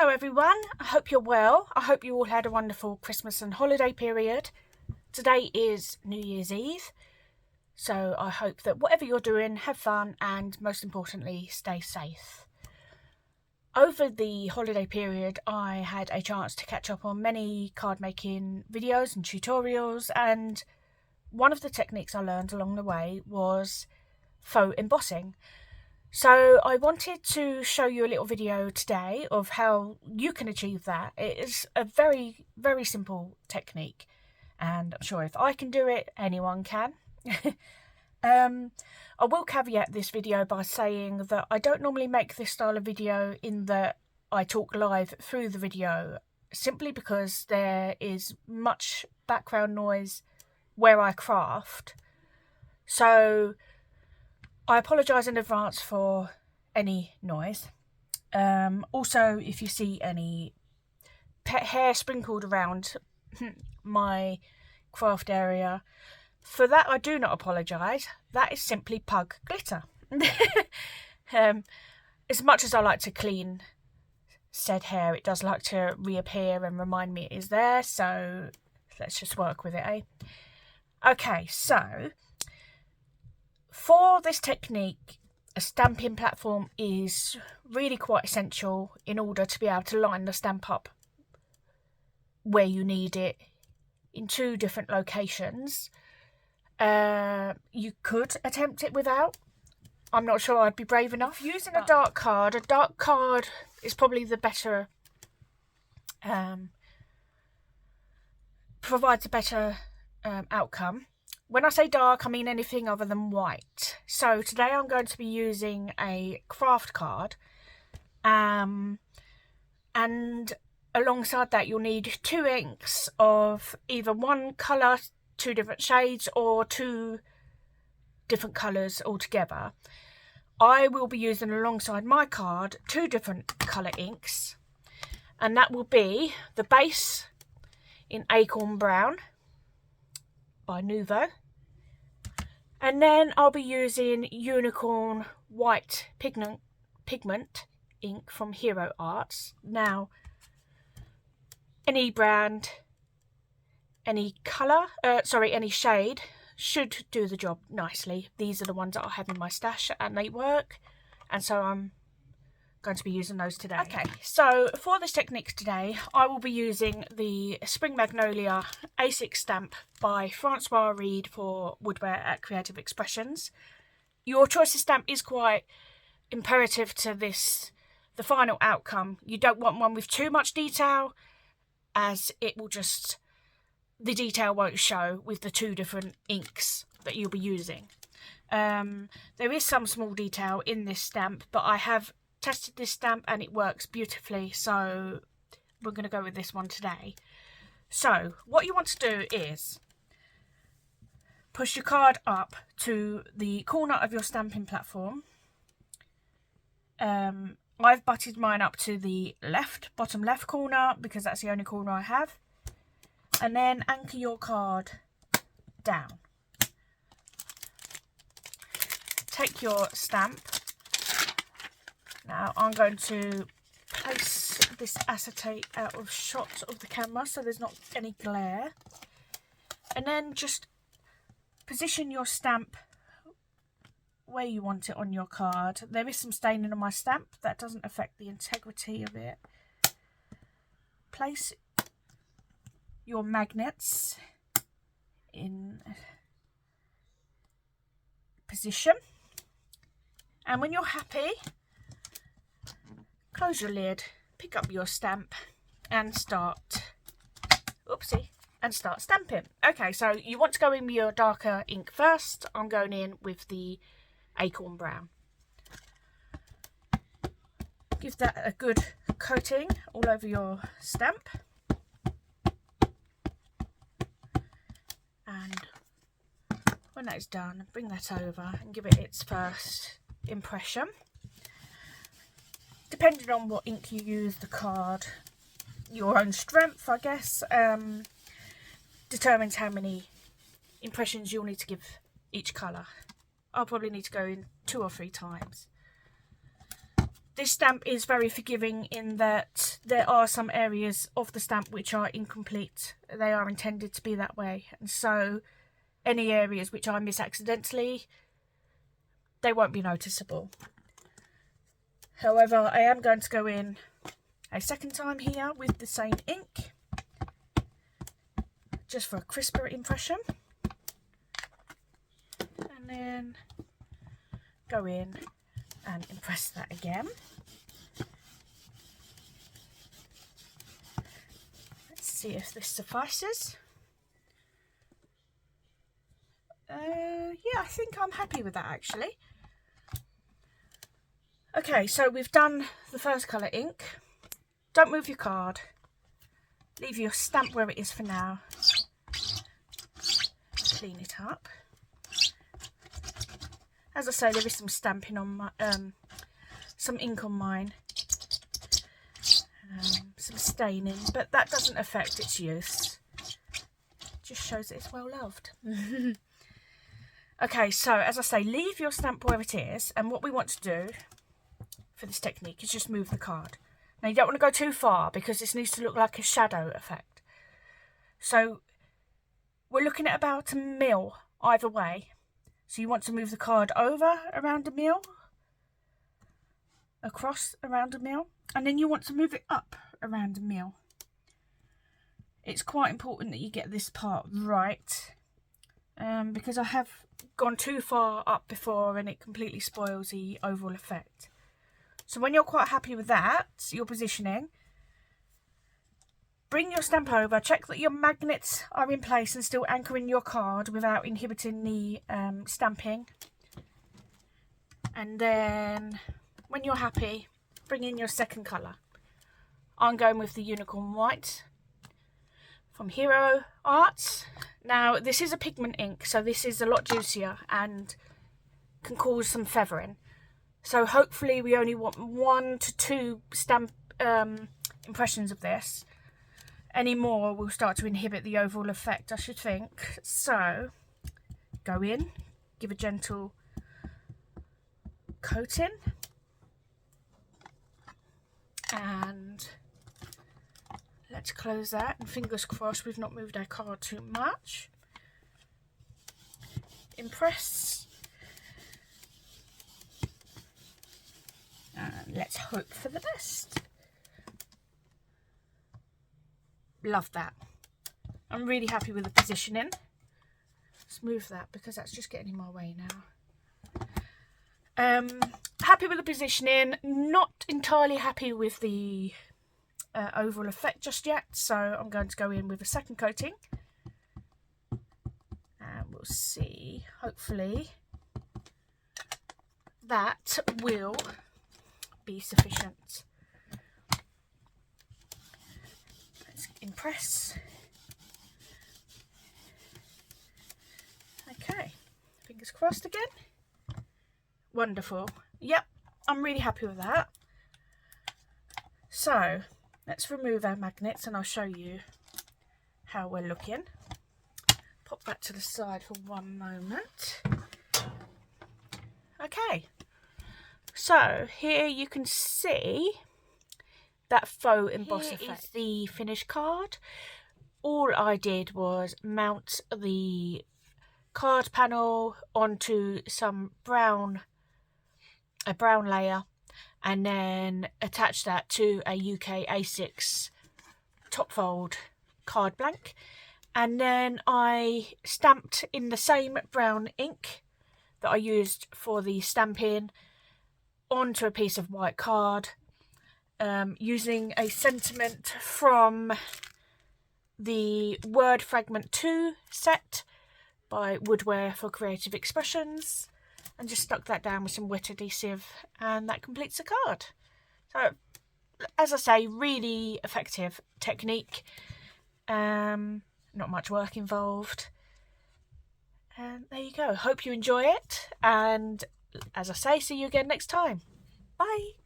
Hello everyone, I hope you're well. I hope you all had a wonderful Christmas and holiday period. Today is New Year's Eve, so I hope that whatever you're doing, have fun and most importantly, stay safe. Over the holiday period, I had a chance to catch up on many card making videos and tutorials, and one of the techniques I learned along the way was faux embossing. So I wanted to show you a little video today of how you can achieve that. It is a very, very simple technique, and I'm sure if I can do it, anyone can. I will caveat this video by saying that I don't normally make this style of video in that I talk live through the video, simply because there is much background noise where I craft. So I apologise in advance for any noise. Also, if you see any pet hair sprinkled around my craft area, for that I do not apologise. That is simply pug glitter. As much as I like to clean said hair, it does like to reappear and remind me it is there, so let's just work with it, eh? Okay, so for this technique, a stamping platform is really quite essential in order to be able to line the stamp up where you need it in two different locations. You could attempt it without. I'm not sure I'd be brave enough. Using a dark card is probably the better, provides a better outcome. When I say dark, I mean anything other than white. So today I'm going to be using a craft card, and alongside that you'll need 2 inks of either one colour, 2 different shades, or 2 different colours altogether. I will be using alongside my card 2 different colour inks, and that will be the base in Acorn Brown by Nuvo, and then I'll be using Unicorn White pigment ink from Hero Arts. Now, any brand, any colour, any shade should do the job nicely. These are the ones that I have in my stash and they work, and so I'm going to be using those today. Okay, so for this technique today, I will be using the Spring Magnolia A6 stamp by Francois Reed for Woodware at Creative Expressions. Your choice of stamp is quite imperative to the final outcome. You don't want one with too much detail, as it will just, the detail won't show with the 2 different inks that you'll be using. There is some small detail in this stamp, but I have tested this stamp and it works beautifully, so we're going to go with this one today. So what you want to do is push your card up to the corner of your stamping platform. I've butted mine up to the bottom left corner because that's the only corner I have, and then anchor your card down. Take your stamp. Now I'm going to place this acetate out of shot of the camera so there's not any glare, and then just position your stamp where you want it on your card. There is some staining on my stamp, that doesn't affect the integrity of it. Place your magnets in position, and when you're happy, close your lid, pick up your stamp and start stamping. Okay, so you want to go in with your darker ink first. I'm going in with the Acorn Brown. Give that a good coating all over your stamp, and when that is done, bring that over and give it its first impression. Depending on what ink you use, the card, your own strength, I guess, determines how many impressions you'll need to give each colour. I'll probably need to go in 2 or 3 times. this stamp is very forgiving in that there are some areas of the stamp which are incomplete. They are intended to be that way, and so any areas which I miss accidentally, they won't be noticeable. However, I am going to go in a second time here with the same ink, just for a crisper impression, and then go in and impress that again. Let's see if this suffices. Yeah, I think I'm happy with that actually. Okay, so we've done the first colour ink. Don't move your card. Leave your stamp where it is for now. Clean it up. As I say, there is some stamping on my, some ink on mine. Some staining, but that doesn't affect its use. It just shows that it's well loved. Okay, so as I say, leave your stamp where it is, and what we want to do for this technique is just move the card. Now you don't want to go too far because this needs to look like a shadow effect. So we're looking at about 1mm either way. So you want to move the card over around 1mm, across around 1mm, and then you want to move it up around 1mm. It's quite important that you get this part right, because I have gone too far up before and it completely spoils the overall effect. So when you're quite happy with that, your positioning, bring your stamp over, check that your magnets are in place and still anchoring your card without inhibiting the stamping. And then when you're happy, bring in your second colour. I'm going with the Unicorn White from Hero Arts. Now this is a pigment ink, so this is a lot juicier and can cause some feathering. So hopefully we only want 1 to 2 stamp impressions of this. Any more will start to inhibit the overall effect, I should think. So go in, give a gentle coating, and let's close that, and fingers crossed we've not moved our card too much. Impress, and let's hope for the best. Love that. I'm really happy with the positioning. Let's move that because that's just getting in my way now. Happy with the positioning, not entirely happy with the overall effect just yet, so I'm going to go in with a second coating and we'll see. Hopefully that will be sufficient. Let's impress. Okay, fingers crossed again. Wonderful. Yep, I'm really happy with that. So let's remove our magnets and I'll show you how we're looking. Pop that to the side for one moment. Okay, so here you can see that faux emboss effect. Is the finished card. All I did was mount the card panel onto some a brown layer, and then attach that to a UK A6 top fold card blank, and then I stamped in the same brown ink that I used for the stamping onto a piece of white card, using a sentiment from the Word Fragment 2 set by Woodware for Creative Expressions, and just stuck that down with some wet adhesive, and that completes the card. So, as I say, really effective technique. Not much work involved. And there you go. Hope you enjoy it. And as I say, see you again next time. Bye.